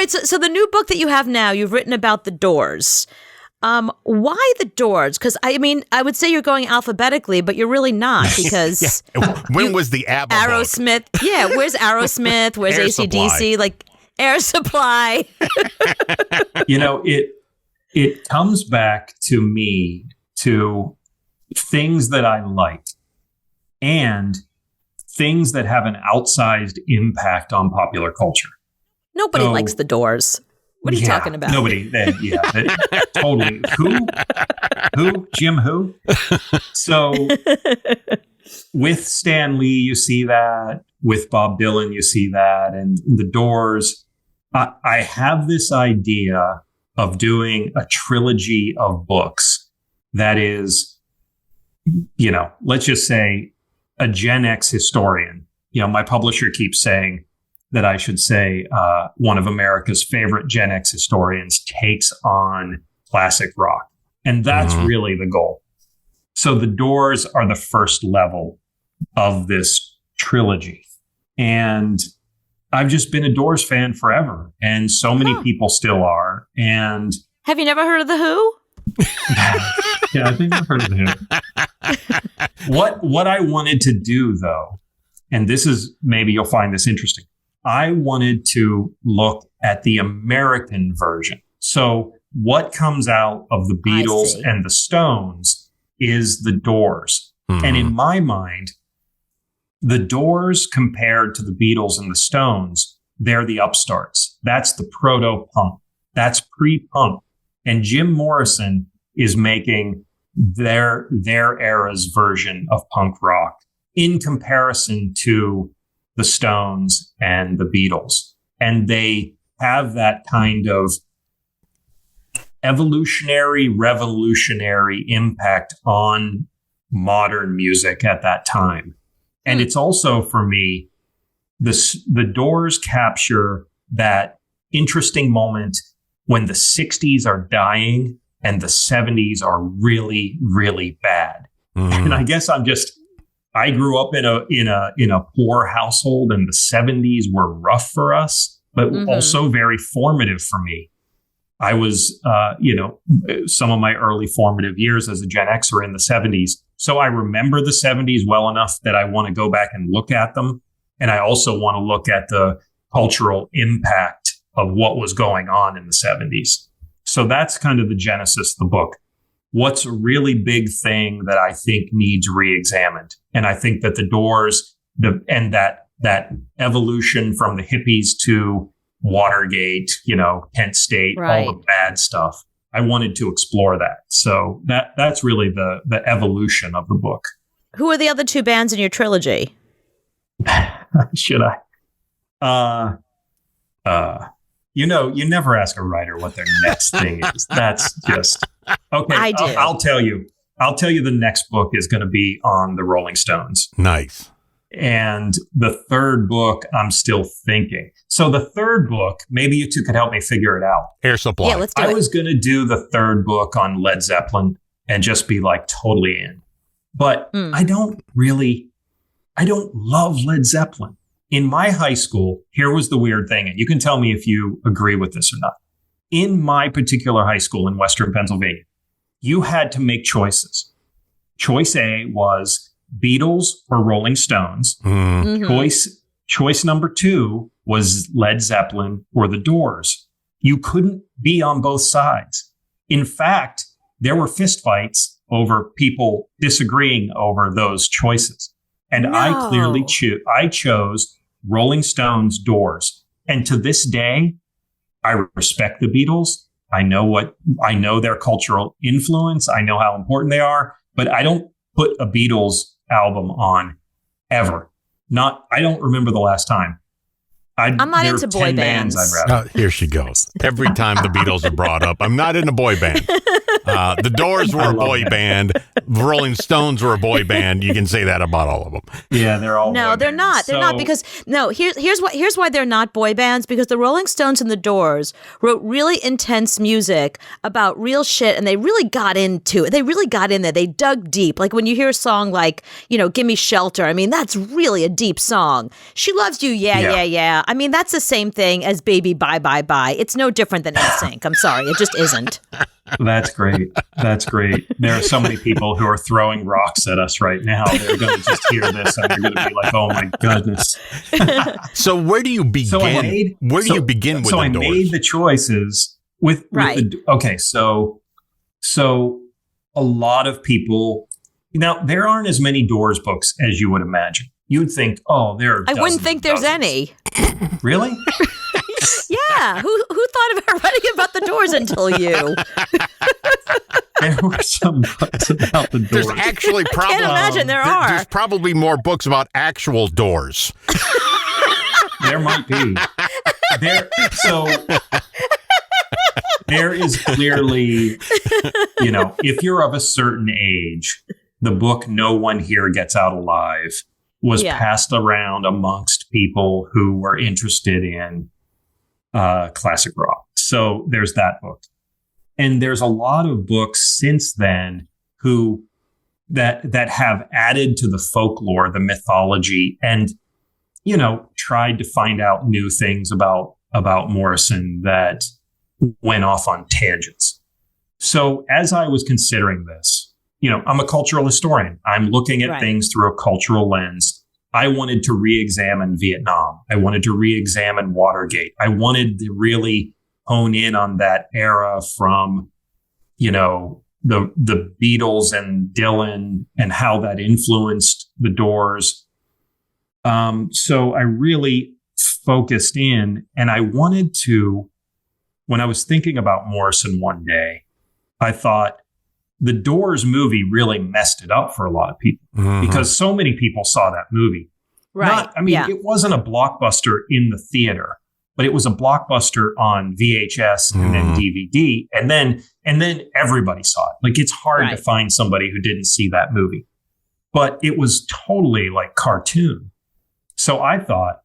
right. So the new book that you have now, you've written about the Doors. Why the Doors? Because I would say you're going alphabetically, but you're really not because when was the ABBA Aerosmith? book? Yeah, where's Aerosmith? Where's Air AC/DC? Supply. Like Air Supply. It comes back to me to things that I like and things that have an outsized impact on popular culture. Nobody likes the Doors. What are you talking about? Nobody. Totally. Who? Jim who? So with Stan Lee, you see that. With Bob Dylan, you see that. And the Doors. I have this idea of doing a trilogy of books that is, let's just say a Gen X historian. My publisher keeps saying that I should say one of America's favorite Gen X historians takes on classic rock. And that's really the goal. So the Doors are the first level of this trilogy. And I've just been a Doors fan forever. And so many people still are. And have you never heard of The Who? Yeah, I think I've heard of The Who. What I wanted to do, though, and this is, maybe you'll find this interesting, I wanted to look at the American version. So what comes out of the Beatles and the Stones is the Doors. And in my mind, the Doors compared to the Beatles and the Stones, they're the upstarts. That's the proto-punk. That's pre-punk. And Jim Morrison is making their era's version of punk rock in comparison to the Stones and the Beatles. And they have that kind of evolutionary, revolutionary impact on modern music at that time. And it's also, for me, the Doors capture that interesting moment when the 60s are dying and the 70s are really, really bad. And I guess I grew up in a poor household, and the 70s were rough for us, but also very formative for me. I was, some of my early formative years as a Gen Xer in the 70s. So I remember the 70s well enough that I want to go back and look at them. And I also want to look at the cultural impact of what was going on in the 70s. So that's kind of the genesis of the book. What's a really big thing that I think needs re-examined? And I think that the Doors, that evolution from the hippies to Watergate, Kent State, all the bad stuff. I wanted to explore that. So that's really the evolution of the book. Who are the other two bands in your trilogy? Should I? You never ask a writer what their next thing is. That's just okay. I do. I'll tell you. I'll tell you the next book is going to be on the Rolling Stones. Nice. And the third book, I'm still thinking. So the third book, maybe you two could help me figure it out. Air Supply. Yeah, let's do it. I was going to do the third book on Led Zeppelin and just be like totally in. But I don't love Led Zeppelin. In my high school, here was the weird thing, and you can tell me if you agree with this or not. In my particular high school in Western Pennsylvania, you had to make choices. Choice A was Beatles or Rolling Stones. Choice number 2 was Led Zeppelin or the Doors. You couldn't be on both sides. In fact, there were fistfights over people disagreeing over those choices. And I clearly chose Rolling Stones, Doors. And to this day, I respect the Beatles. I know their cultural influence. I know how important they are, but I don't put a Beatles album on ever. I don't remember the last time. I'm not into boy bands. Here she goes. Every time the Beatles are brought up, I'm not in a boy band. The Doors were a boy band. The Rolling Stones were a boy band. You can say that about all of them. Yeah, they're all No, boy they're bands. not. They're not because here's why they're not boy bands, because the Rolling Stones and the Doors wrote really intense music about real shit, and they really got into it. They really got in there. They dug deep. Like when you hear a song like, Gimme Shelter, I mean, that's really a deep song. She Loves You, yeah. I mean, that's the same thing as Baby Bye Bye Bye. It's no different than NSYNC. I'm sorry. It just isn't. That's great. That's great. There are so many people who are throwing rocks at us right now. They're going to just hear this and they're going to be like, "Oh my goodness!" So where do you begin? So you begin with the Doors? I made the choices with okay. So a lot of people now there aren't as many Doors books as you would imagine. You would think, oh, there are. I wouldn't think there's any. Really? Yeah, who thought about writing about the Doors until you? There were some books about the Doors. There's actually probably. I can't imagine there are. There's probably more books about actual doors. There might be. There is clearly, if you're of a certain age, the book "No One Here Gets Out Alive" was passed around amongst people who were interested in classic rock. So there's that book. And there's a lot of books since then that have added to the folklore, the mythology, and, tried to find out new things about Morrison that went off on tangents. So as I was considering this, I'm a cultural historian. I'm looking at things through a cultural lens. I wanted to re-examine Vietnam. I wanted to re-examine Watergate. I wanted to really hone in on that era from, the Beatles and Dylan and how that influenced the Doors. So I really focused in, and I wanted to, when I was thinking about Morrison one day, I thought the Doors movie really messed it up for a lot of people because so many people saw that movie. Right. It wasn't a blockbuster in the theater, but it was a blockbuster on VHS and then DVD. And then everybody saw it. Like, it's hard to find somebody who didn't see that movie, but it was totally like cartoon. So I thought,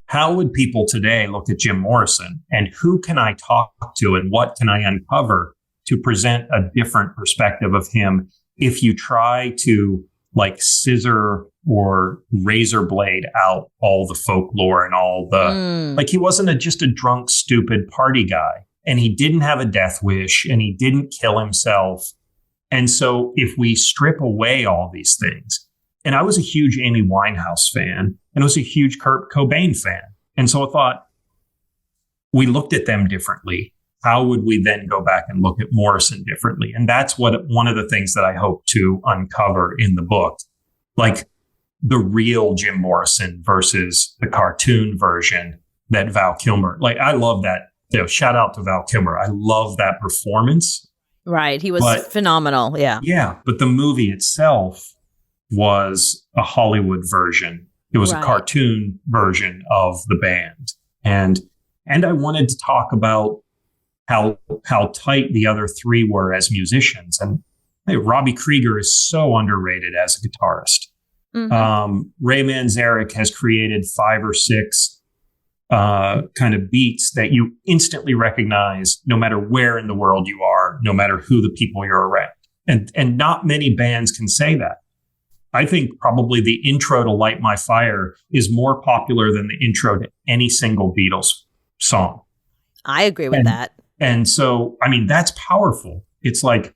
how would people today look at Jim Morrison, and who can I talk to and what can I uncover to present a different perspective of him if you try to like scissor or razor blade out all the folklore and all the, like, he wasn't just a drunk, stupid party guy, and he didn't have a death wish, and he didn't kill himself. And so if we strip away all these things, and I was a huge Amy Winehouse fan, and I was a huge Kurt Cobain fan. And so I thought, we looked at them differently. How would we then go back and look at Morrison differently? And that's one of the things that I hope to uncover in the book, like the real Jim Morrison versus the cartoon version that Val Kilmer, like, I love that. Shout out to Val Kilmer. I love that performance. Right. He was phenomenal. Yeah. Yeah. But the movie itself was a Hollywood version. It was a cartoon version of the band. And I wanted to talk about how tight the other three were as musicians. And hey, Robbie Krieger is so underrated as a guitarist. Ray Manzarek has created 5 or 6 kind of beats that you instantly recognize no matter where in the world you are, no matter who the people you're around. And not many bands can say that. I think probably the intro to Light My Fire is more popular than the intro to any single Beatles song. I agree with that. And so, I mean, that's powerful. It's like,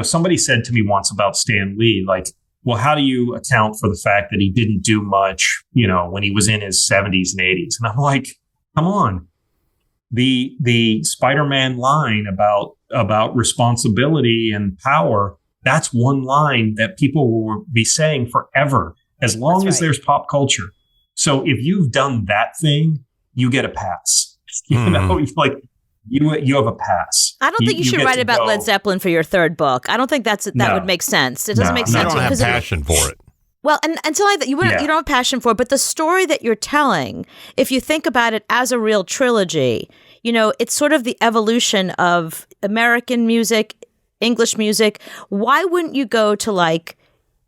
somebody said to me once about Stan Lee, like, well, how do you account for the fact that he didn't do much, when he was in his 70s and 80s? And I'm like, come on. The Spider-Man line about responsibility and power, that's one line that people will be saying forever, as long as there's pop culture. So if you've done that thing, you get a pass. Like, you have a pass. I don't think you should write about Led Zeppelin for your third book. I don't think that would make sense. It doesn't make sense. You don't have passion for it. Well, and until you don't have passion for it, but the story that you're telling, if you think about it as a real trilogy, it's sort of the evolution of American music English music, why wouldn't you go to like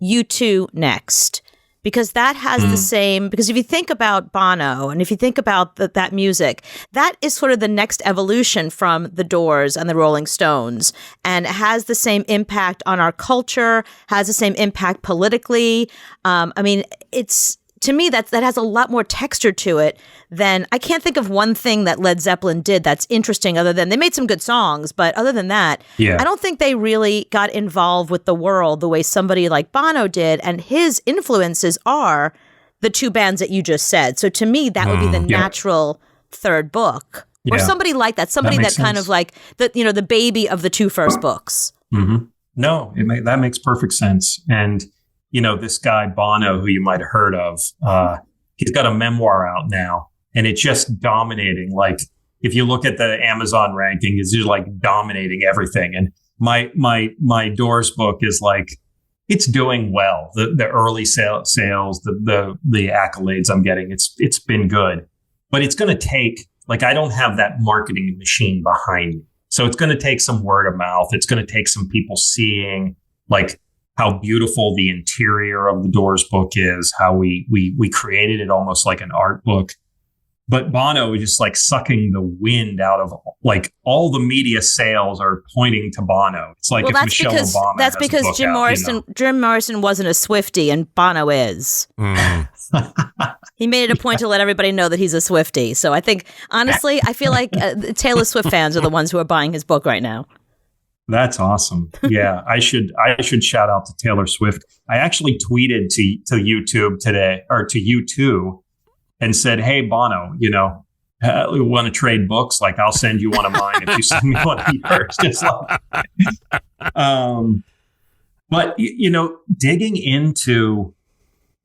U2 next? Because that has the same, because if you think about Bono and if you think about that music, that is sort of the next evolution from the Doors and the Rolling Stones, and has the same impact on our culture, has the same impact politically. I mean, it's, to me, that has a lot more texture to it than, I can't think of one thing that Led Zeppelin did that's interesting other than they made some good songs. But other than that, I don't think they really got involved with the world the way somebody like Bono did. And his influences are the two bands that you just said. So to me, that would be the natural third book. Or somebody like that, somebody that kind of like, the baby of the two first books. Mm-hmm. No, that makes perfect sense. And this guy, Bono, who you might have heard of, he's got a memoir out now, and it's just dominating. Like, if you look at the Amazon ranking, it's just like dominating everything. And my Doors book is like, it's doing well. The early sales, the accolades I'm getting, it's been good. But it's going to take, like, I don't have that marketing machine behind me. So it's going to take some word of mouth. It's going to take some people seeing, like, how beautiful the interior of the Doors book is, how we created it almost like an art book. But Bono is just like sucking the wind out of, like, all the media sales are pointing to Bono. It's like, if Michelle Obama that's because Jim Morrison wasn't a Swiftie and Bono is. He made it a point to let everybody know that he's a Swiftie. So I think, honestly, I feel like Taylor Swift fans are the ones who are buying his book right now. That's awesome. Yeah, I should shout out to Taylor Swift. I actually tweeted to YouTube today, or to U2, and said, "Hey, Bono, we want to trade books? Like, I'll send you one of mine if you send me one of yours." Just like, but digging into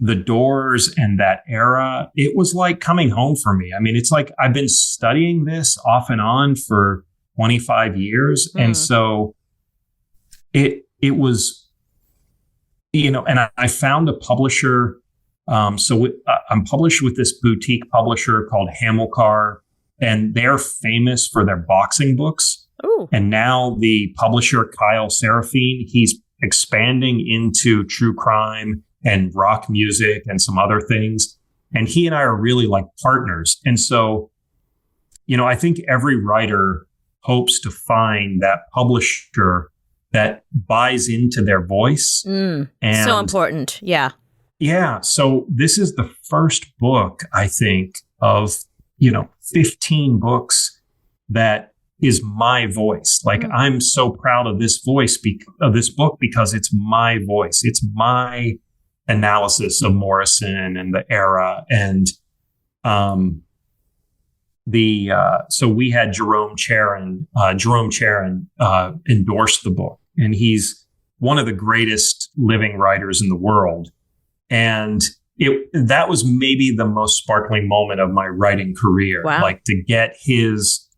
the Doors and that era, it was like coming home for me. I mean, it's like I've been studying this off and on for 25 years. And so it was, and I found a publisher. I'm published with this boutique publisher called Hamilcar, and they're famous for their boxing books. Ooh. And now the publisher, Kyle Serafine, he's expanding into true crime and rock music and some other things. And he and I are really like partners. And so, I think every writer hopes to find that publisher that buys into their voice. And so important. Yeah. Yeah. So this is the first book, I think, of, 15 books that is my voice. Like, I'm so proud of this voice, of this book, because it's my voice. It's my analysis of Morrison and the era. And, so we had Jerome Charon endorsed the book, and he's one of the greatest living writers in the world. And that was maybe the most sparkling moment of my writing career, like to get his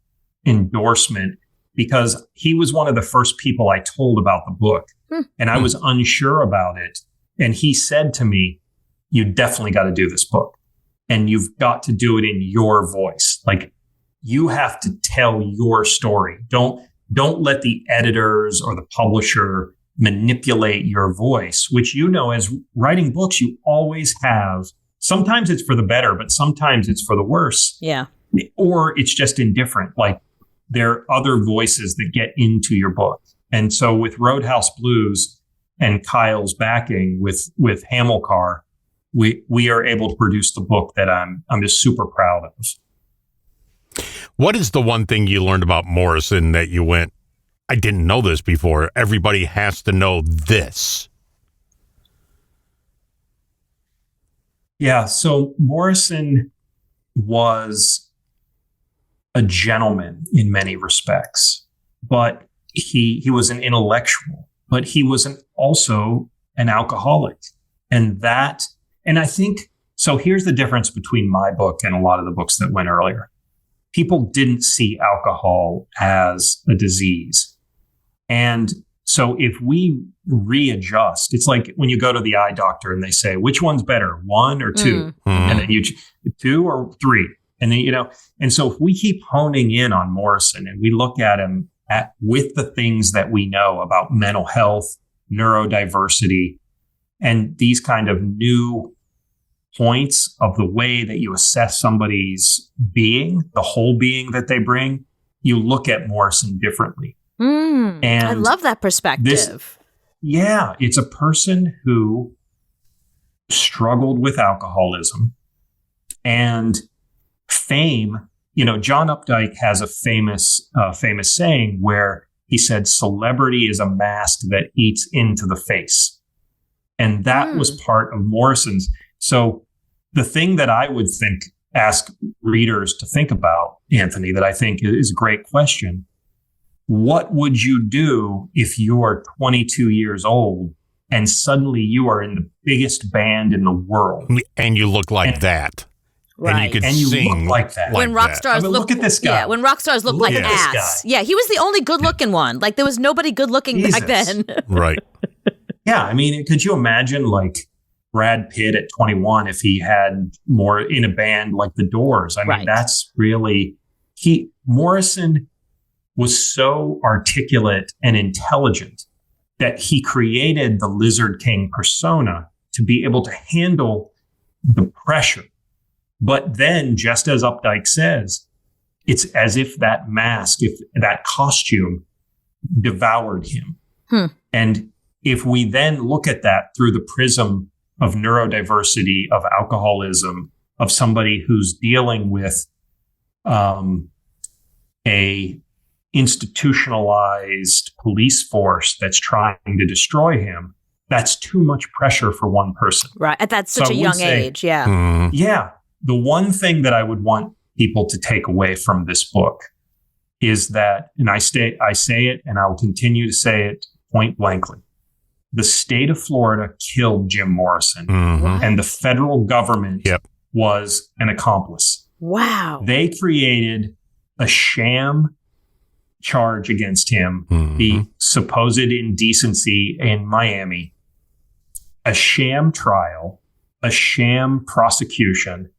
endorsement, because he was one of the first people I told about the book, and I was unsure about it. And he said to me, "You definitely got to do this book. And you've got to do it in your voice. Like, you have to tell your story. Don't let the editors or the publisher manipulate your voice," which, as writing books, you always have. Sometimes it's for the better, but sometimes it's for the worse. Yeah. Or it's just indifferent. Like, there are other voices that get into your book. And so with Roadhouse Blues and Kyle's backing with Hamilcar, we are able to produce the book that I'm just super proud of. What is the one thing you learned about Morrison that you went, "I didn't know this before. Everybody has to know this"? Yeah. So Morrison was a gentleman in many respects, but he was an intellectual, but he was also an alcoholic. And I think, so here's the difference between my book and a lot of the books that went earlier. People didn't see alcohol as a disease. And so if we readjust, it's like when you go to the eye doctor and they say, which one's better, 1 or 2? And then you 2 or 3. And then, and so if we keep honing in on Morrison and we look at him with the things that we know about mental health, neurodiversity, and these kind of new points of the way that you assess somebody's being, the whole being that they bring, you look at Morrison differently. And I love that perspective. It's a person who struggled with alcoholism and fame. John Updike has a famous saying where he said, "Celebrity is a mask that eats into the face." And that was part of Morrison's. So the thing that I would ask readers to think about, Anthony, that I think is a great question. What would you do if you are 22 years old and suddenly you are in the biggest band in the world? And you look like that. Right. And you can and you sing look like that. When rock stars look at this guy. Yeah, when rock stars look like at ass. this guy. Yeah, he was the only good-looking one. Like, there was nobody good-looking back then. Right. Yeah, I mean, could you imagine, like, Brad Pitt at 21 if he had more in a band like the Doors? I mean, that's really... Morrison was so articulate and intelligent that he created the Lizard King persona to be able to handle the pressure. But then, just as Updike says, it's as if that mask, if that costume devoured him. And if we then look at that through the prism of neurodiversity, of alcoholism, of somebody who's dealing with a institutionalized police force that's trying to destroy him, that's too much pressure for one person. Right. At that such a young age. Yeah. Yeah. The one thing that I would want people to take away from this book is that, and I say it and I will continue to say it point blankly, the state of Florida killed Jim Morrison, and the federal government was an accomplice. Wow. They created a sham charge against him, the supposed indecency in Miami, a sham trial, a sham prosecution,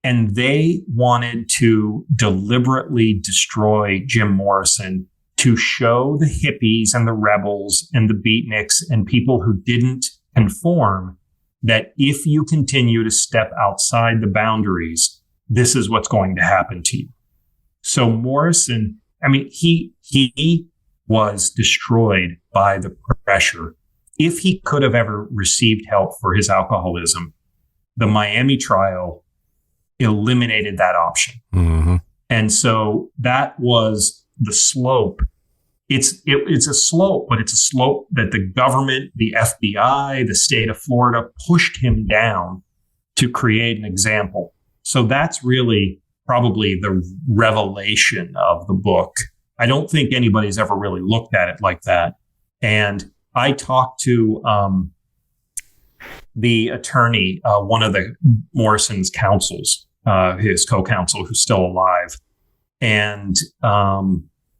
and they wanted to deliberately destroy Jim Morrison to show the hippies and the rebels and the beatniks and people who didn't conform that if you continue to step outside the boundaries, this is what's going to happen to you. So Morrison, I mean, he was destroyed by the pressure. If he could have ever received help for his alcoholism, the Miami trial eliminated that option. And so that was the slope. It's a slope, but it's a slope that the government, the FBI, the state of Florida pushed him down to create an example. So that's really probably the revelation of the book. I don't think anybody's ever really looked at it like that. And I talked to the attorney, one of the Morrison's counsels, his co-counsel who's still alive. And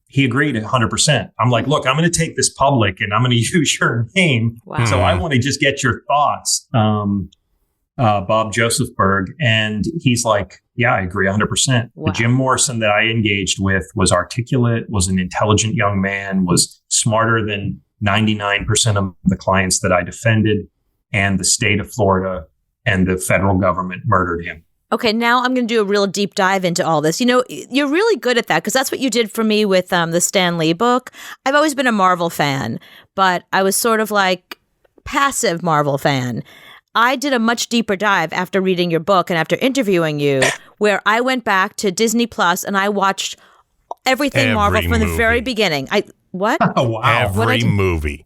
he agreed 100%. I'm like, look, I'm going to take this public and I'm going to use your name. Wow. So I want to just get your thoughts, Bob Josephberg. And he's like, yeah, I agree 100%. Wow. The Jim Morrison that I engaged with was articulate, was an intelligent young man, was smarter than 99% of the clients that I defended. And the state of Florida and the federal government murdered him. Okay, now I'm going to do a real deep dive into all this. You know, you're really good at that because that's what you did for me with the Stan Lee book. I've always been a Marvel fan, but I was sort of like passive Marvel fan. I did a much deeper dive after reading your book and after interviewing you, where I went back to Disney Plus and I watched everything Marvel from the very beginning. What? Oh, wow. Every movie.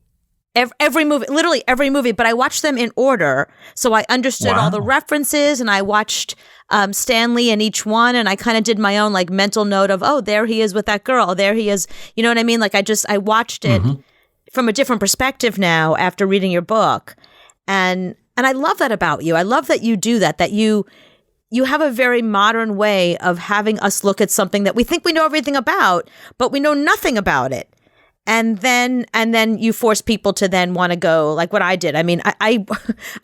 Every movie, literally every movie, but I watched them in order. So I understood all the references and I watched Stan Lee in each one. And I kind of did my own like mental note of, oh, there he is with that girl. There he is. You know what I mean? Like I watched it from a different perspective now after reading your book. And I love that about you. I love that you do that you have a very modern way of having us look at something that we think we know everything about, but we know nothing about it. And then you force people to then want to go like what I did. I mean, I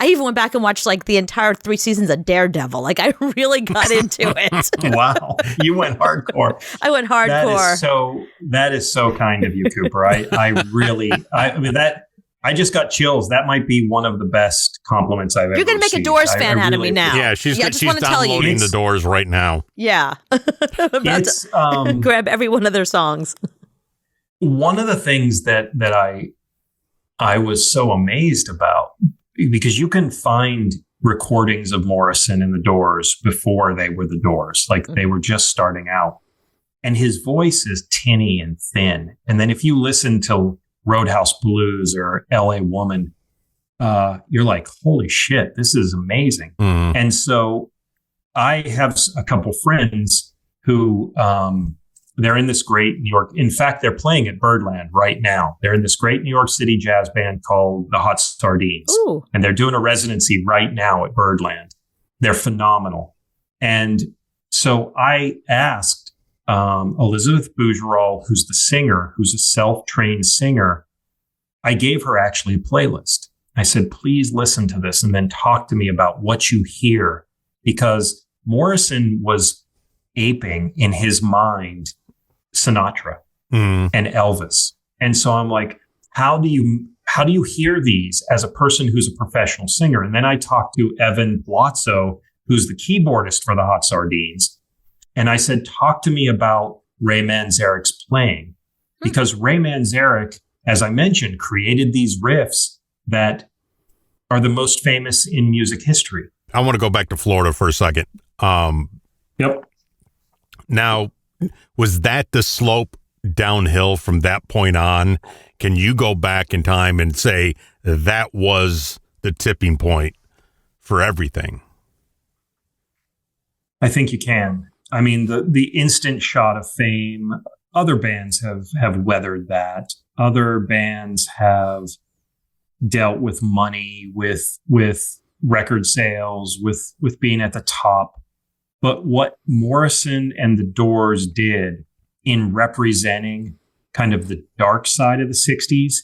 even went back and watched like the entire 3 seasons of Daredevil. Like I really got into it. Wow. You went hardcore. I went hardcore. That is so kind of you, Cooper. I mean I just got chills. That might be one of the best compliments I've ever received. You're going to make a Doors fan out of me now. Yeah, she's downloading the Doors right now. Yeah. It's grab every one of their songs. One of the things that I was so amazed about, because you can find recordings of Morrison and the Doors before they were the Doors, like they were just starting out. And his voice is tinny and thin. And then if you listen to Roadhouse Blues or LA Woman, you're like, holy shit, this is amazing. Mm. And so I have a couple friends who, they're in this great New York. In fact, they're playing at Birdland right now. They're in this great New York City jazz band called the Hot Sardines. Ooh. And they're doing a residency right now at Birdland. They're phenomenal. And so I asked Elizabeth Bougerol, who's the singer, who's a self-trained singer, I gave her actually a playlist. I said, please listen to this and then talk to me about what you hear. Because Morrison was aping in his mind Sinatra and Elvis. And so I'm like, how do you hear these as a person who's a professional singer? And then I talked to Evan Blotzo, who's the keyboardist for the Hot Sardines. And I said, talk to me about Ray Manzarek's playing. Because Ray Manzarek, as I mentioned, created these riffs that are the most famous in music history. I want to go back to Florida for a second. Yep. Now, was that the slope downhill from that point on? Can you go back in time and say that was the tipping point for everything? I think you can. I mean, the instant shot of fame, other bands have weathered that. Other bands have dealt with money, with record sales, with being at the top. But what Morrison and the Doors did in representing kind of the dark side of the 60s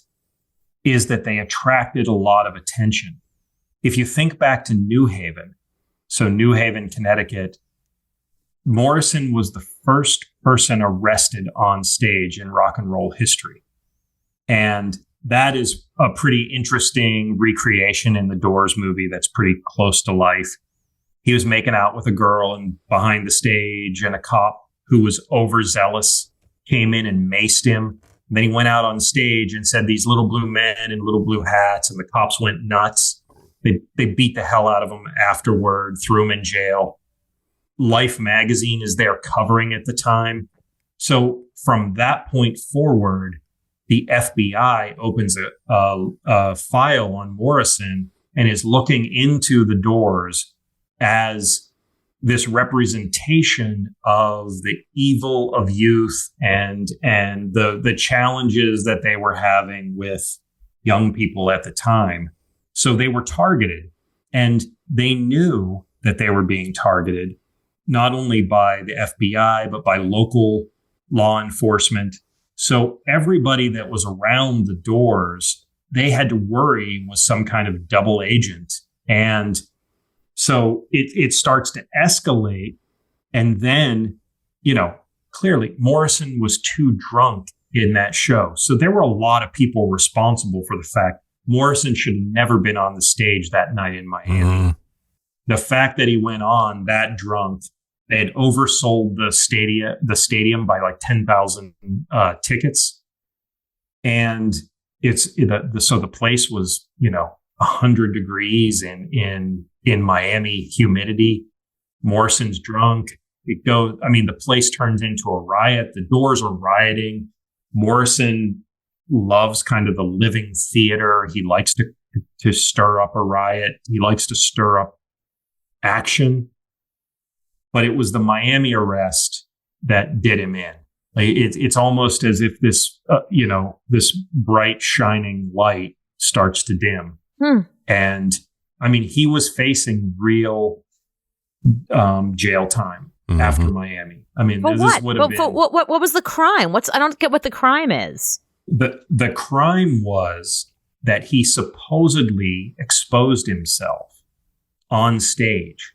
is that they attracted a lot of attention. If you think back to New Haven, so New Haven, Connecticut, Morrison was the first person arrested on stage in rock and roll history. And that is a pretty interesting recreation in the Doors movie that's pretty close to life. He was making out with a girl and behind the stage, and a cop who was overzealous came in and maced him. And then he went out on stage and said, these little blue men in little blue hats, and the cops went nuts. They beat the hell out of him afterward, threw him in jail. Life magazine is there covering at the time. So from that point forward, the FBI opens a file on Morrison and is looking into the Doors as this representation of the evil of youth and the challenges that they were having with young people at the time. So they were targeted, and they knew that they were being targeted not only by the FBI, but by local law enforcement. So everybody that was around the Doors, they had to worry with some kind of double agent. And so it starts to escalate. And then, clearly Morrison was too drunk in that show. So there were a lot of people responsible for the fact Morrison should have never been on the stage that night in Miami. Mm-hmm. The fact that he went on that drunk, they had oversold the stadium by like 10,000 tickets. And so the place was, 100 degrees in Miami humidity. Morrison's drunk. The place turns into a riot. The Doors are rioting. Morrison loves kind of the living theater. He likes to stir up a riot. He likes to stir up action. But it was the Miami arrest that did him in. Like it's almost as if this, this bright shining light starts to dim. And he was facing real jail time after Miami. What was the crime? I don't get what the crime is. The crime was that he supposedly exposed himself on stage.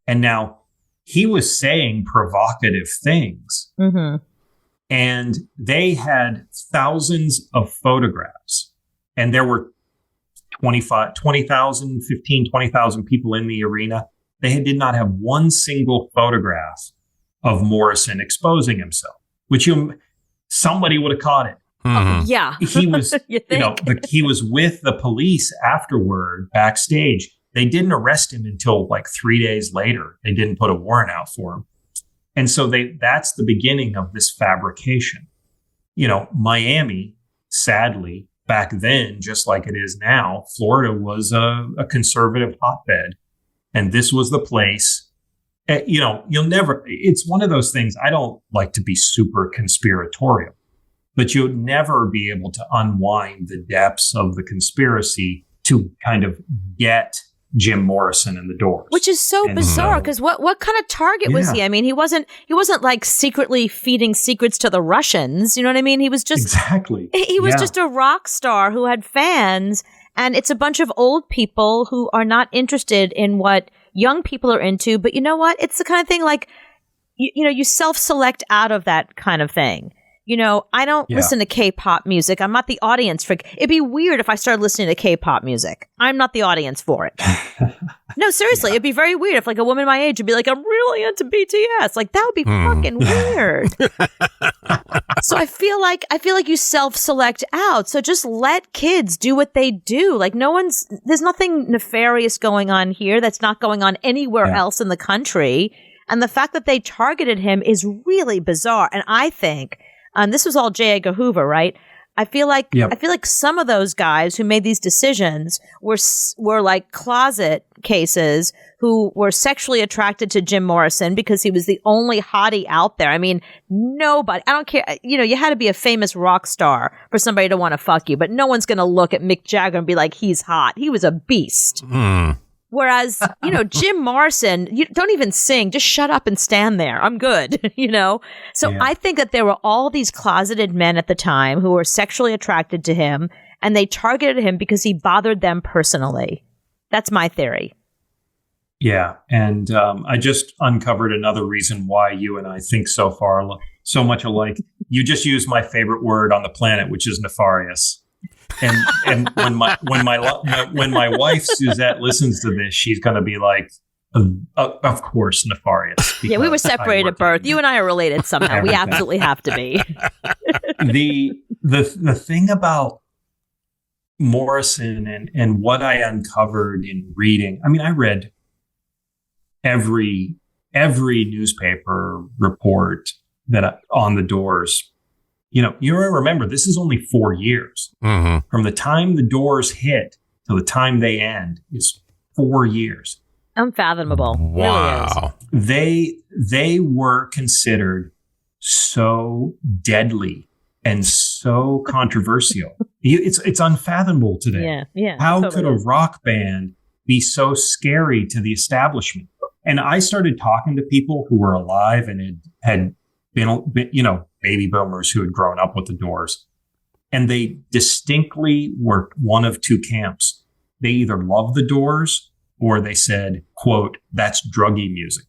And now he was saying provocative things. Mm-hmm. And they had thousands of photographs. And there were 20,000 people in the arena. They did not have one single photograph of Morrison exposing himself, which somebody would have caught it. Mhm. Yeah. He was, he was with the police afterward backstage. They didn't arrest him until like 3 days later. They didn't put a warrant out for him. And so that's the beginning of this fabrication. Miami, sadly, back then, just like it is now, Florida was a conservative hotbed. And this was the place. It's one of those things. I don't like to be super conspiratorial, but you'd never be able to unwind the depths of the conspiracy to kind of get Jim Morrison in the Doors. Which is so bizarre, because what kind of target was he? I mean, he wasn't like secretly feeding secrets to the Russians. You know what I mean? He was just He was just a rock star who had fans, and it's a bunch of old people who are not interested in what young people are into. But you know what? It's the kind of thing like you self-select out of that kind of thing. I don't listen to K-pop music. I'm not the audience for. It'd be weird if I started listening to K-pop music. I'm not the audience for it. No, seriously, it'd be very weird if like a woman my age would be like, I'm really into BTS. Like that would be fucking weird. So I feel like you self-select out. So just let kids do what they do. Like there's nothing nefarious going on here that's not going on anywhere else in the country. And the fact that they targeted him is really bizarre. And I think. This was all J. Edgar Hoover, right? I feel like some of those guys who made these decisions were like closet cases who were sexually attracted to Jim Morrison because he was the only hottie out there. I mean, nobody. I don't care. You had to be a famous rock star for somebody to want to fuck you, but no one's going to look at Mick Jagger and be like, he's hot. He was a beast. Whereas, Jim Morrison, you don't even sing, just shut up and stand there. I'm good, So I think that there were all these closeted men at the time who were sexually attracted to him, and they targeted him because he bothered them personally. That's my theory. Yeah. And I just uncovered another reason why you and I think so much alike. You just used my favorite word on the planet, which is nefarious. And when my wife Suzette listens to this, she's going to be like, of course, nefarious. Yeah, we were separated at birth. You and I are related somehow. We absolutely have to be. The thing about Morrison and what I uncovered in reading, I mean, I read every newspaper report that on the Doors. You remember, this is only 4 years. Mm-hmm. From the time the Doors hit to the time they end is 4 years. Unfathomable. Wow. Really is. They were considered so deadly and so controversial. It's unfathomable today. Yeah. How totally could a rock band be so scary to the establishment? And I started talking to people who were alive and had been baby boomers who had grown up with the Doors. And they distinctly were one of two camps. They either loved the Doors or they said, quote, that's druggy music.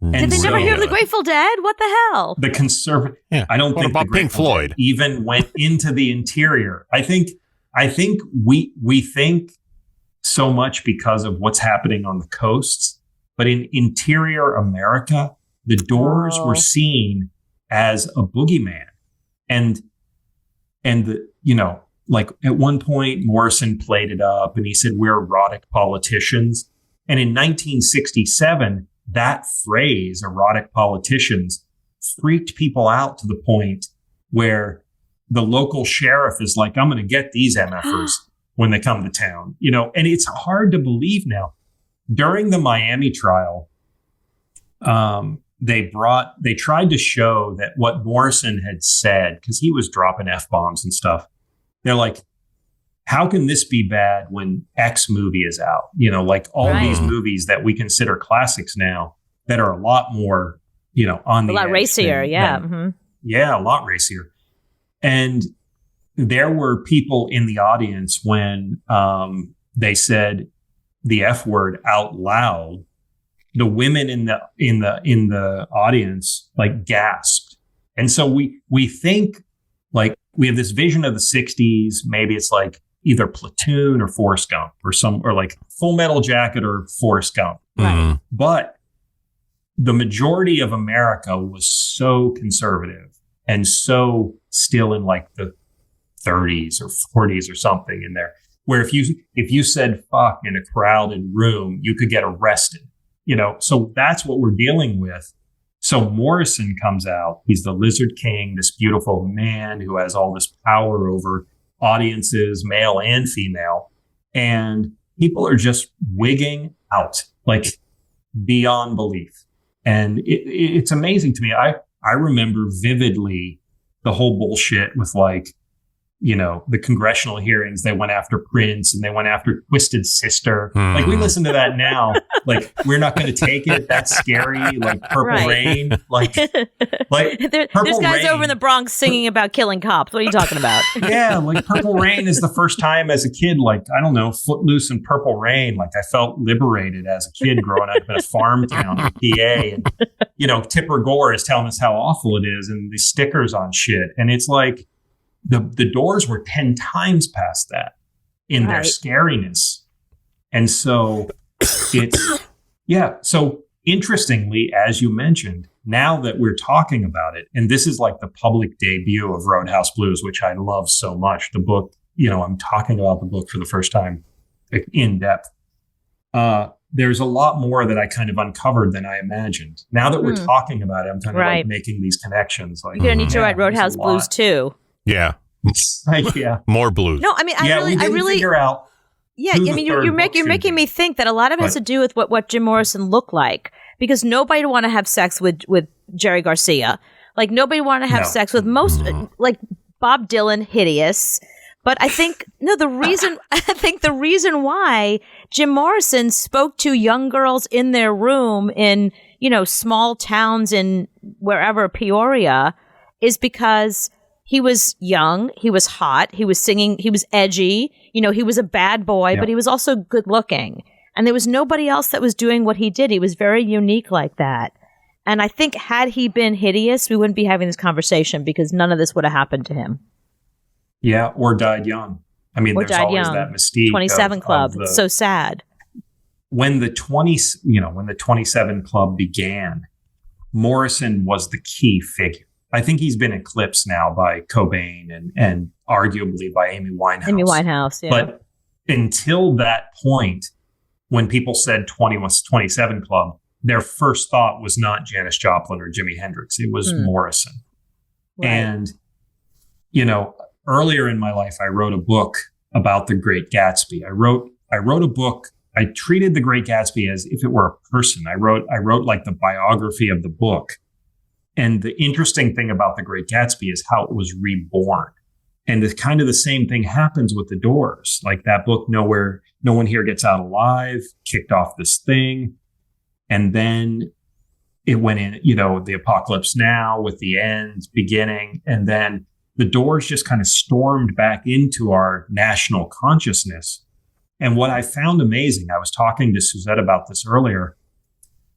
Did they never hear the Grateful Dead? What the hell? The conservative. Yeah. I don't think about Pink Floyd even went into the interior. I think we think so much because of what's happening on the coasts, but in interior America, the Doors were seen as a boogeyman. And like at one point Morrison played it up and he said, we're erotic politicians. And in 1967, that phrase, erotic politicians, freaked people out to the point where the local sheriff is like, I'm going to get these MFers when they come to town, and it's hard to believe now. During the Miami trial, they tried to show that what Morrison had said, because he was dropping F-bombs and stuff. They're like, how can this be bad when X movie is out? Like all these movies that we consider classics now that are a lot more, on the a lot racier. Yeah. Yeah, a lot racier. And there were people in the audience when they said the F word out loud. The women in the audience like gasped. And so we think like we have this vision of the 60s. Maybe it's like either Platoon or Forrest Gump or like Full Metal Jacket or Forrest Gump. Right. But the majority of America was so conservative and so still in like the 30s or 40s or something in there, where if you said fuck in a crowded room, you could get arrested. So that's what we're dealing with. So Morrison comes out. He's the Lizard King, this beautiful man who has all this power over audiences, male and female. And people are just wigging out, like beyond belief. And it's amazing to me. I remember vividly the whole bullshit with like, the congressional hearings. They went after Prince and they went after Twisted Sister. Like we listen to that now. Like we're not going to take it. That's scary. Like Purple Rain. Like there's guys over in the Bronx singing about killing cops. What are you talking about? Yeah, like Purple Rain is the first time as a kid, like I don't know, Footloose and Purple Rain. Like I felt liberated as a kid growing up in a farm town in PA, and Tipper Gore is telling us how awful it is, and the stickers on shit, and it's like. The Doors were 10 times past that in their scariness. And so so interestingly, as you mentioned, now that we're talking about it, and this is like the public debut of Roadhouse Blues, which I love so much, the book, I'm talking about the book for the first time in depth. There's a lot more that I kind of uncovered than I imagined. Now that we're talking about it, I'm kind of like making these connections. Like, you're going to need to write Roadhouse Blues too. Yeah. More blues. No, I mean, I really figure out. Yeah, I mean, you're making me think that a lot of it has to do with what Jim Morrison looked like, because nobody would want to have sex with Jerry Garcia. Like nobody wanted to have sex with most, like Bob Dylan, hideous. But I think the reason why Jim Morrison spoke to young girls in their room in small towns in wherever Peoria is because. He was young, he was hot, he was singing, he was edgy, he was a bad boy, but he was also good looking. And there was nobody else that was doing what he did. He was very unique like that. And I think had he been hideous, we wouldn't be having this conversation because none of this would have happened to him. Yeah, or died young. I mean, there's always that mystique. 27 Club, it's so sad. When the 27 Club began, Morrison was the key figure. I think he's been eclipsed now by Cobain and arguably by Amy Winehouse. Amy Winehouse, yeah. But until that point, when people said 27 Club, their first thought was not Janis Joplin or Jimi Hendrix. It was Morrison. Right. And, earlier in my life, I wrote a book about The Great Gatsby. I wrote a book. I treated The Great Gatsby as if it were a person. I wrote like the biography of the book. And the interesting thing about The Great Gatsby is how it was reborn. And it's kind of the same thing happens with the Doors. Like that book, No One Here Gets Out Alive, kicked off this thing. And then it went in, the Apocalypse Now with the end beginning. And then the Doors just kind of stormed back into our national consciousness. And what I found amazing, I was talking to Suzette about this earlier,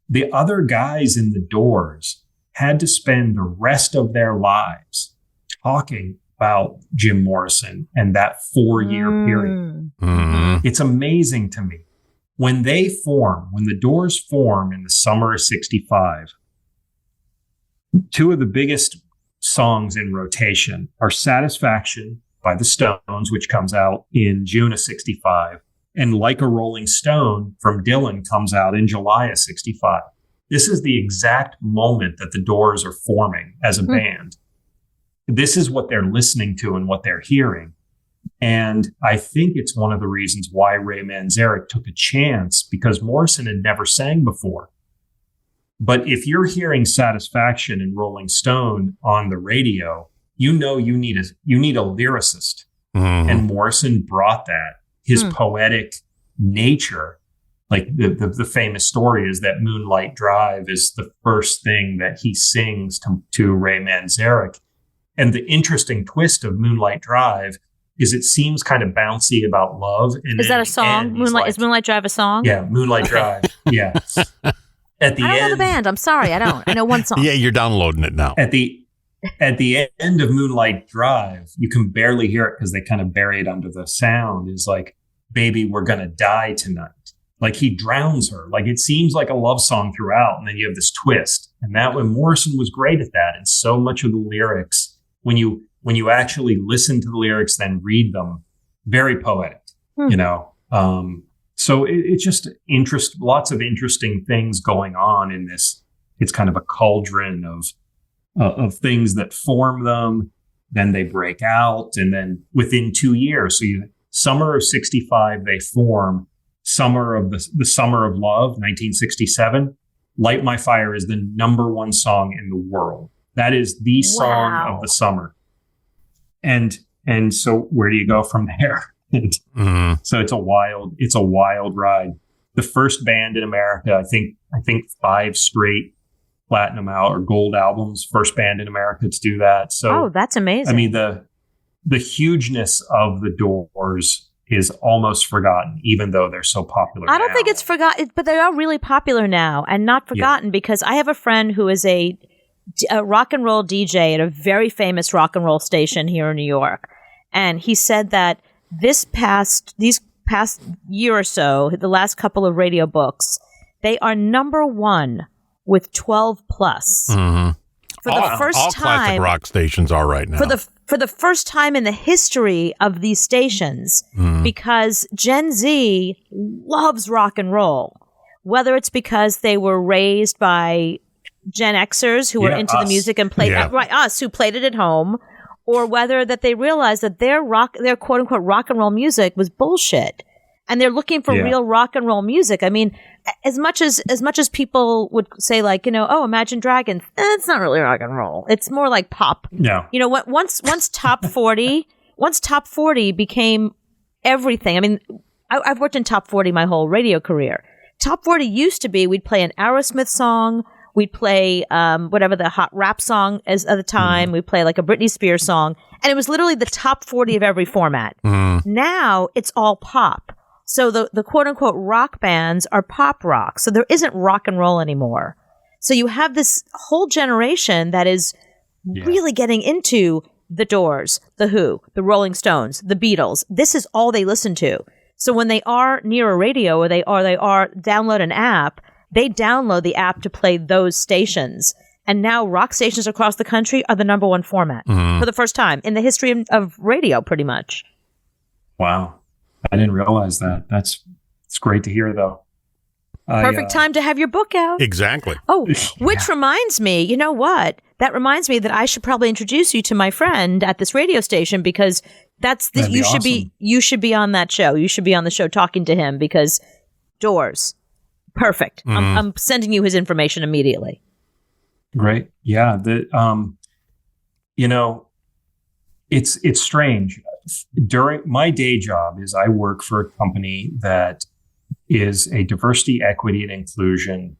the other guys in the Doors had to spend the rest of their lives talking about Jim Morrison and that 4-year period. Mm-hmm. It's amazing to me. When the Doors form in the summer of 65, two of the biggest songs in rotation are Satisfaction by the Stones, which comes out in June of 65, and Like a Rolling Stone from Dylan comes out in July of 65. This is the exact moment that the Doors are forming as a band. This is what they're listening to and what they're hearing. And I think it's one of the reasons why Ray Manzarek took a chance, because Morrison had never sang before. But if you're hearing Satisfaction and Rolling Stone on the radio, you need a lyricist. Mm-hmm. And Morrison brought that, his poetic nature. Like the famous story is that Moonlight Drive is the first thing that he sings to Ray Manzarek. And the interesting twist of Moonlight Drive is it seems kind of bouncy about love. And is that a song? Is Moonlight Drive a song? Yeah, Moonlight Drive. Yeah. At the I don't end, know the band. I'm sorry, I don't. I know one song. Yeah, you're downloading it now. At the end of Moonlight Drive, you can barely hear it because they kind of bury it under the sound. Is like, "Baby, we're gonna die tonight." Like he drowns her. Like it seems like a love song throughout, and then you have this twist. And that when Morrison was great at that, and so much of the lyrics, when you actually listen to the lyrics, then read them, very poetic. So it's just lots of interesting things going on in this. It's kind of a cauldron of things that form them. Then they break out, and then within 2 years, so summer of 65, they form. Summer of the Summer of Love, 1967. Light My Fire is the #1 song in the world. That is the song of the summer. And so where do you go from there? So it's a wild ride. The first band in America, I think 5 straight platinum or gold albums, first band in America to do that. So that's amazing. I mean, the hugeness of the Doors is almost forgotten, even though they're so popular. I don't think it's forgotten, but they are really popular now and not forgotten because I have a friend who is a rock and roll DJ at a very famous rock and roll station here in New York. And he said that these past year or so, the last couple of radio books, they are #1 with 12 plus. Mm-hmm. For the first all time, classic rock stations are right now. For the first time in the history of these stations, because Gen Z loves rock and roll, whether it's because they were raised by Gen Xers who were into the music and played us who played it at home, or whether that they realized that their quote unquote rock and roll music was bullshit, and they're looking for real rock and roll music. I mean, as much as people would say, like, Imagine Dragons, it's not really rock and roll. It's more like pop. No. Once Top 40 became everything. I mean, I've worked in Top 40 my whole radio career. Top 40 used to be, we'd play an Aerosmith song, we'd play whatever the hot rap song is at the time, we'd play like a Britney Spears song, and it was literally the top 40 of every format. Now it's all pop. So the quote-unquote rock bands are pop rock. So there isn't rock and roll anymore. So you have this whole generation that is really getting into the Doors, the Who, the Rolling Stones, the Beatles. This is all they listen to. So when they are near a radio or they are download an app, they download the app to play those stations. And now rock stations across the country are the #1 format for the first time in the history of radio, pretty much. Wow. I didn't realize that. It's great to hear, though. Perfect time to have your book out. Exactly. Oh, which reminds me, you know what? That reminds me that I should probably introduce you to my friend at this radio station, because you should be on that show. You should be on the show talking to him, because Doors, perfect. I'm sending you his information immediately. Great. Yeah. It's strange. During my day job is I work for a company that is a diversity, equity, and inclusion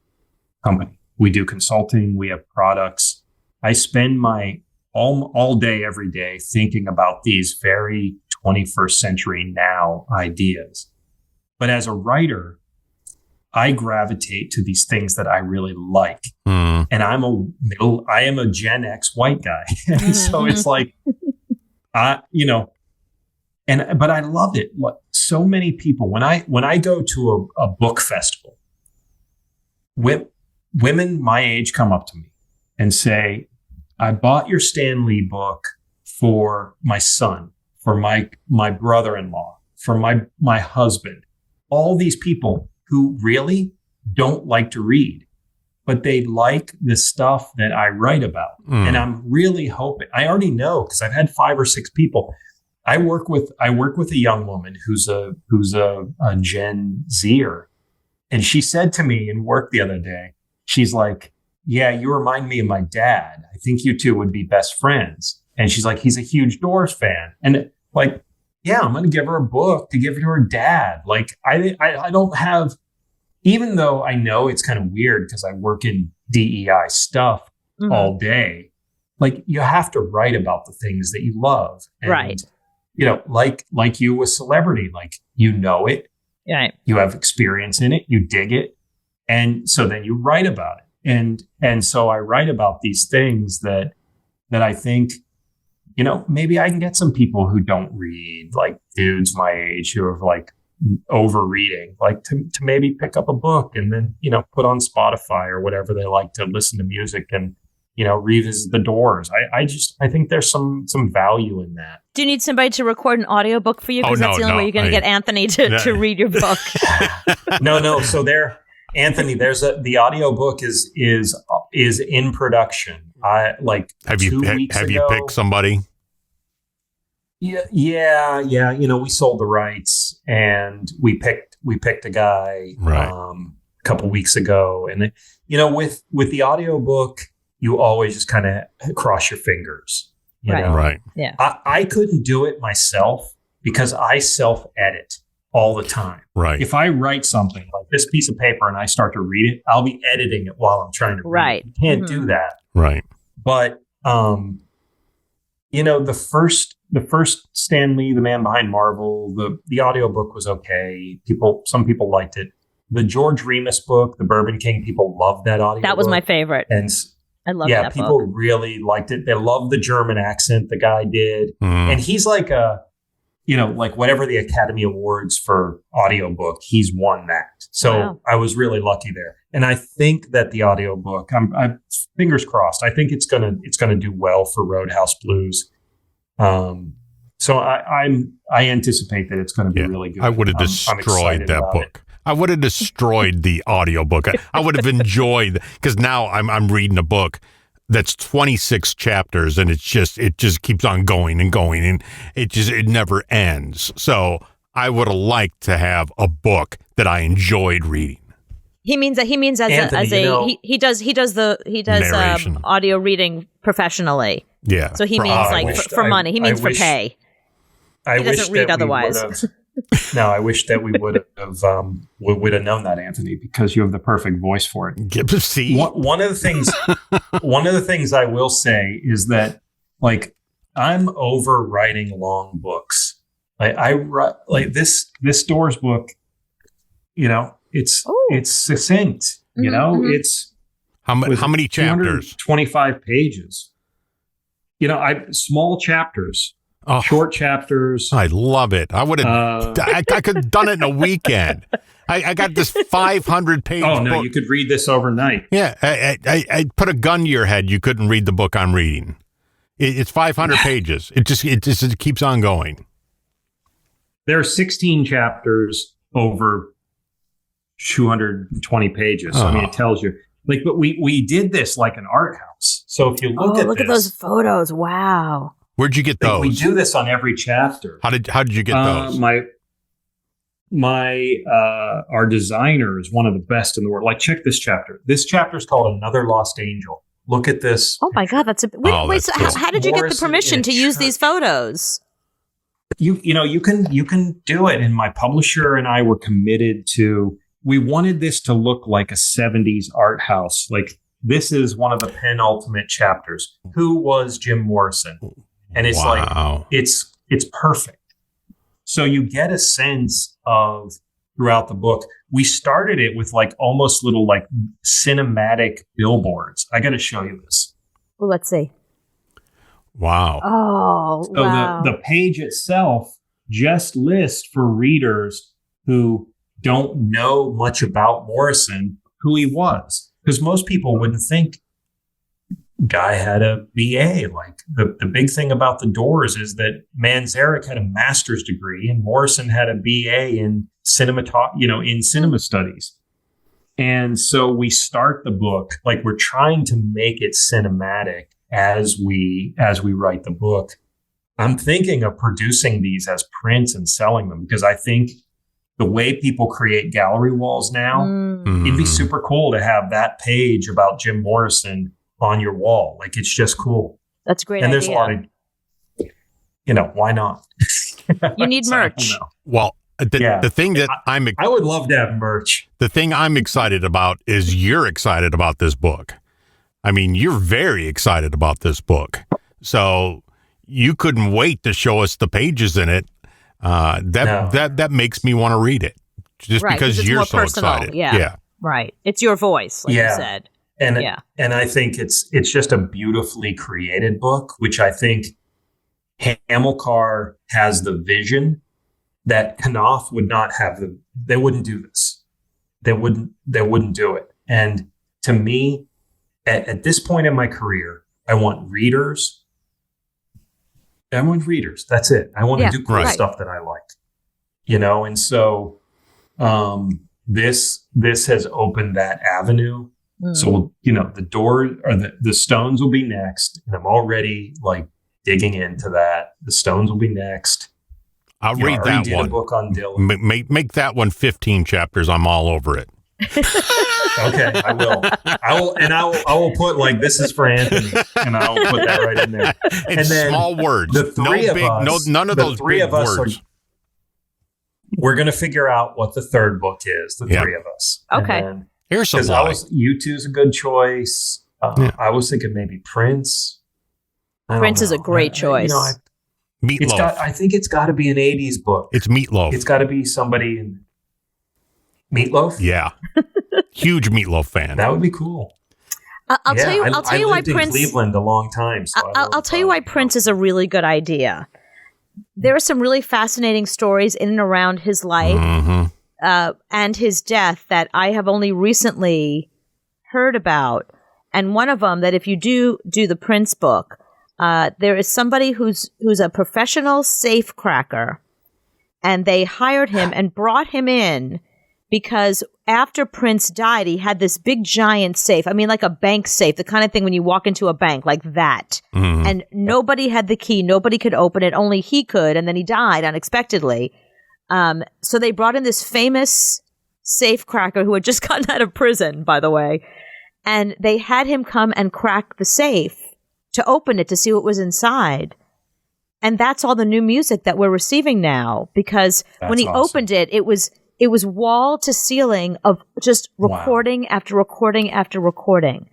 company. We do consulting. We have products. I spend my all day, every day thinking about these very 21st century now ideas. But as a writer, I gravitate to these things that I really like. And I am a Gen X white guy. And so it's like, but I love it. So many people, when I go to a book festival, women my age come up to me and say, I bought your Stan Lee book for my son, for my brother-in-law, for my husband, all these people who really don't like to read, but they like the stuff that I write about. And I'm really hoping, I already know, because I've had 5 or 6 people. I work with a young woman who's a Gen Zer, and she said to me in work the other day, she's like, "Yeah, you remind me of my dad. I think you two would be best friends." And she's like, "He's a huge Doors fan." And like, yeah, I'm going to give her a book to give to her dad. Like, I don't have, even though I know it's kind of weird because I work in DEI stuff all day, like you have to write about the things that you love. And, Right. you know, like you with celebrity, like, you know it, Right. you have experience in it, you dig it. And so then you write about it. And so I write about these things that I think, you know, maybe I can get some people who don't read, like dudes my age who are like over reading, like to maybe pick up a book and then, you know, put on Spotify or whatever they like to listen to music and, you know, revisit the Doors. I think there's some value in that. Do you need somebody to record an audiobook for you? Because that's the only way you're going to get Anthony to read your book. No. So Anthony, the audiobook is in production. Have you picked somebody? Yeah. You know, we sold the rights and we picked a guy a couple weeks ago. And you know, with the audiobook, you always just kind of cross your fingers. You know? Right. Yeah. I couldn't do it myself because I self-edit all the time. Right. If I write something like this piece of paper and I start to read it, I'll be editing it while I'm trying to read it. You can't do that. Right. But you know, the first Stan Lee, the man behind Marvel, the audiobook was okay. Some people liked it. The George Remus book, The Bourbon King, people loved that audiobook. That was my favorite. And I love that book. Yeah, people really liked it. They loved the German accent the guy did. And he's like you know, like whatever the Academy Awards for audiobook, he's won that. So I was really lucky there. And I think that the audiobook, I'm fingers crossed. I think it's gonna do well for Roadhouse Blues. So I anticipate that it's going to be really good. I would have destroyed that book. I would have destroyed the audiobook. I would have enjoyed, because now I'm reading a book that's 26 chapters and it just keeps on going and going and it never ends. So I would have liked to have a book that I enjoyed reading. He means Anthony, he does audio reading professionally. Yeah. So he means for money. He means for pay. He doesn't read otherwise. I wish that we would have known that, Anthony, because you have the perfect voice for it. See, one of the things I will say is that, like, I'm over writing long books. I write like this Doors book. You know, it's succinct. You know, it's how many chapters? 25 pages. You know, small chapters. Short chapters. I love it. I would have. I could have done it in a weekend. I got this 500-page. Oh no, book. you could read this overnight. Yeah, I put a gun to your head. You couldn't read the book I'm reading. It's 500 pages. It just keeps on going. There are 16 chapters over 220 pages. So, I mean, it tells you. Like, but we did this like an art house. So if you look at those photos, wow. Where'd you get those? We do this on every chapter. How did you get those? Our designer is one of the best in the world. Like, check this chapter. This chapter is called Another Lost Angel. Look at this. Oh my God, that's wait. So cool. how did you get the permission to use these photos? You can do it. And my publisher and I were committed to. We wanted this to look like a 70s art house. Like, this is one of the penultimate chapters. Who was Jim Morrison? And it's like, it's perfect. So you get a sense of throughout the book. We started it with like almost little like cinematic billboards. I got to show you this. Well, let's see. Wow. Oh, so wow. The page itself just lists for readers who don't know much about Morrison who he was. Because most people wouldn't think guy had a BA. Like the big thing about the Doors is that Manzarek had a master's degree and Morrison had a BA in cinema studies. And so we start the book like we're trying to make it cinematic as we write the book. I'm thinking of producing these as prints and selling them because I think the way people create gallery walls now, it'd be super cool to have that page about Jim Morrison on your wall. Like, it's just cool. That's a great. And idea. There's a lot of, why not? You need merch. Well, the thing that I would love to have merch. The thing I'm excited about is you're excited about this book. I mean, you're very excited about this book. So you couldn't wait to show us the pages in it. That makes me want to read it just because you're so personal. excited. Yeah. Right. It's your voice, like you said. And I think it's just a beautifully created book, which I think Hamilcar has the vision that Knopf would not have. They wouldn't do this. They wouldn't do it. And to me, at this point in my career, I want readers. That's it. I want to do cool stuff that I like, and so this has opened that avenue. So, the door or the Stones will be next. And I'm already like digging into that. The Stones will be next. I'll read that one. A book on Dylan. Make that one 15 chapters. I'm all over it. Okay, I will. And I will put like, this is for Anthony. And I'll put that right in there. And then small words. The three of us, none of those big words. We're going to figure out what the third book is, the three of us. Okay. Here's some U2's a good choice. I was thinking maybe Prince. Prince is a great choice. Meatloaf. I think it's got to be an 80s book. It's Meatloaf. It's got to be somebody in Meatloaf? Yeah. Huge Meatloaf fan. That would be cool. I'll tell you why Prince. I lived in Cleveland a long time. So I'll tell you why Prince is a really good idea. There are some really fascinating stories in and around his life and his death that I have only recently heard about. And one of them that if you do the Prince book, there is somebody who's a professional safe cracker, and they hired him and brought him in because after Prince died, he had this big giant safe. I mean, like a bank safe, the kind of thing when you walk into a bank, like that. Mm-hmm. And nobody had the key. Nobody could open it. Only he could. And then he died unexpectedly. So they brought in this famous safe cracker who had just gotten out of prison, by the way. And they had him come and crack the safe to open it to see what was inside. And that's all the new music that we're receiving now. Because when he opened it, it was wall to ceiling of just recording after recording after recording.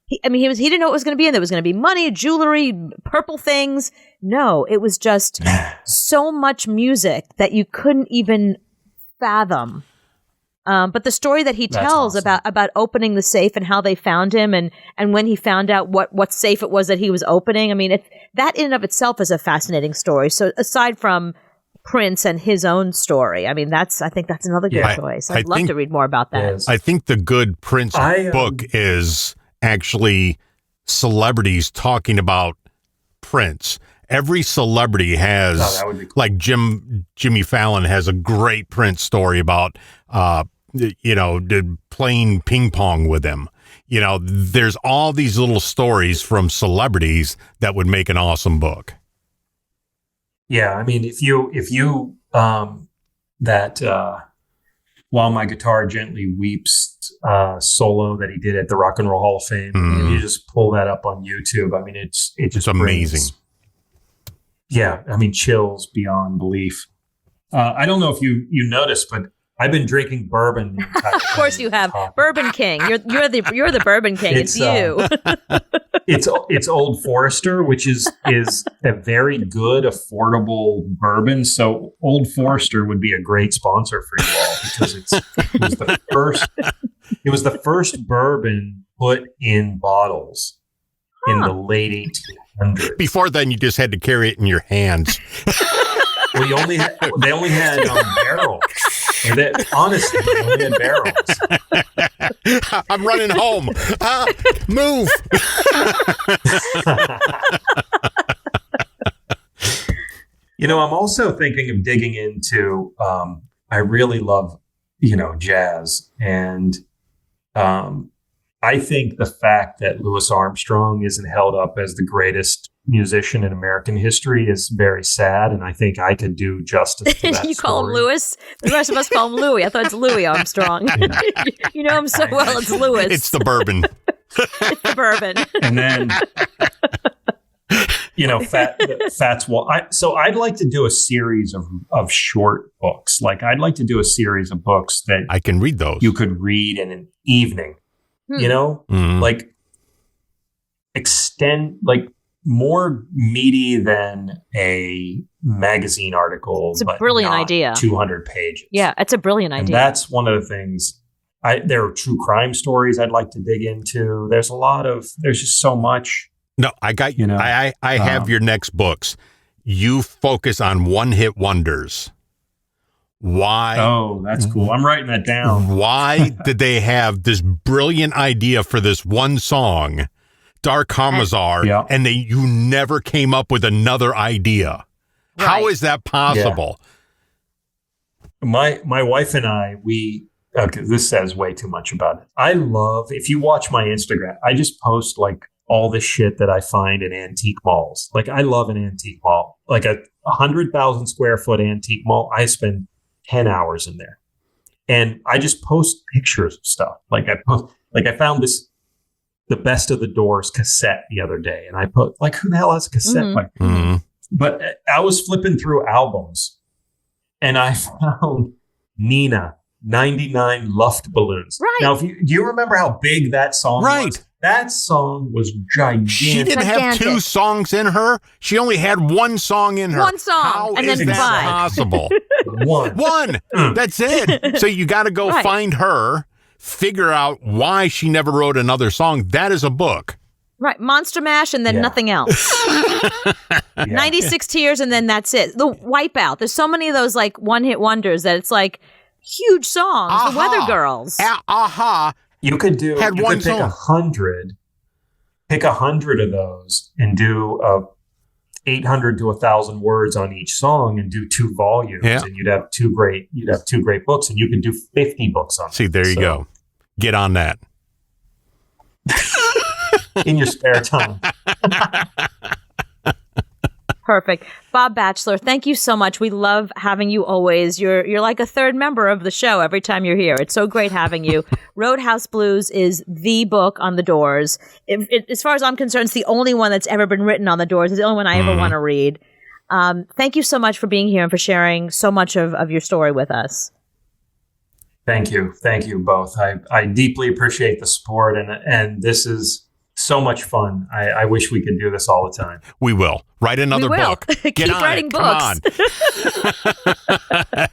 He didn't know what was going to be in there. There was going to be money, jewelry, purple things. No, it was just so much music that you couldn't even fathom. But the story that he tells about opening the safe and how they found him and when he found out what safe it was that he was opening. I mean, that in and of itself is a fascinating story. So aside from Prince and his own story, I mean, I think that's another good choice. I'd love to read more about that. Yes. I think the good Prince book is actually celebrities talking about Prince. Every celebrity has, cool. Like Jimmy Fallon has a great Prince story about, playing ping pong with him. There's all these little stories from celebrities that would make an awesome book. Yeah, I mean, if you While My Guitar Gently Weeps solo that he did at the Rock and Roll Hall of Fame, you just pull that up on YouTube. I mean, it's amazing. Chills beyond belief. I don't know if you noticed, but I've been drinking bourbon the entire Of course you have. Bourbon King. You're the Bourbon King. It's you. It's Old Forester, which is a very good, affordable bourbon. So Old Forester would be a great sponsor for you all because it was the first bourbon put in bottles in the late 1800s. Before then, you just had to carry it in your hands. Well, they only had barrels. Honestly, they only had barrels. I'm running home. Move. I'm also thinking of digging into, I really love, jazz. And I think the fact that Louis Armstrong isn't held up as the greatest musician in American history is very sad, and I think I could do justice to that. You call him Louis? The rest of us call him Louis. I thought it's Louis Armstrong. Yeah. You know him so well. It's Louis. It's the bourbon. It's the bourbon. And then, Fats Wall. So I'd like to do a series of short books. Like I'd like to do a series of books that I can read those. You could read in an evening. Like like more meaty than a magazine article. It's a but brilliant not idea. 200 pages. Yeah, it's a brilliant And idea. that's one of the things. There are true crime stories I'd like to dig into. There's just so much. No, I got you. I have your next books. You focus on one-hit wonders. Why? Oh, that's cool. I'm writing that down. Why did they have this brilliant idea for this one song, Dark Hamazar, and you never came up with another idea? Right. How is that possible? Yeah. My wife and I, okay, this says way too much about it. I love, if you watch my Instagram, I just post like all the shit that I find in antique malls. Like I love an antique mall, like a 100,000 square foot antique mall. I spend 10 hours in there and I just post pictures of stuff. I found the Best of the Doors cassette the other day. And I put like, who the hell has a cassette? But I was flipping through albums and I found Nina, 99 Luftballons. Right. Now, do you remember how big that song was? That song was gigantic. She didn't have two songs in her. She only had one song in her. One song. How and is then that 5. possible? One. That's it. So you got to go find her, figure out why she never wrote another song. That is a book. Right. Monster Mash and then nothing else. 96 Tears and then that's it. The Wipeout. There's so many of those like one-hit wonders that it's like huge songs. The Weather Girls. You could pick 100. Pick 100 of those and do 800 to 1,000 words on each song and do 2 volumes, and you'd have two great books, and you could do 50 books on. See, there you go. Get on that in your spare time. Perfect. Bob Batchelor, thank you so much. We love having you always. You're like a third member of the show every time you're here. It's so great having you. Roadhouse Blues is the book on the Doors. As far as I'm concerned, it's the only one that's ever been written on the Doors. It's the only one I ever want to read. Thank you so much for being here and for sharing so much of your story with us. Thank you. Thank you both. I deeply appreciate the support, and this is so much fun. I wish we could do this all the time. We will. Write another book. Keep writing books. Come on.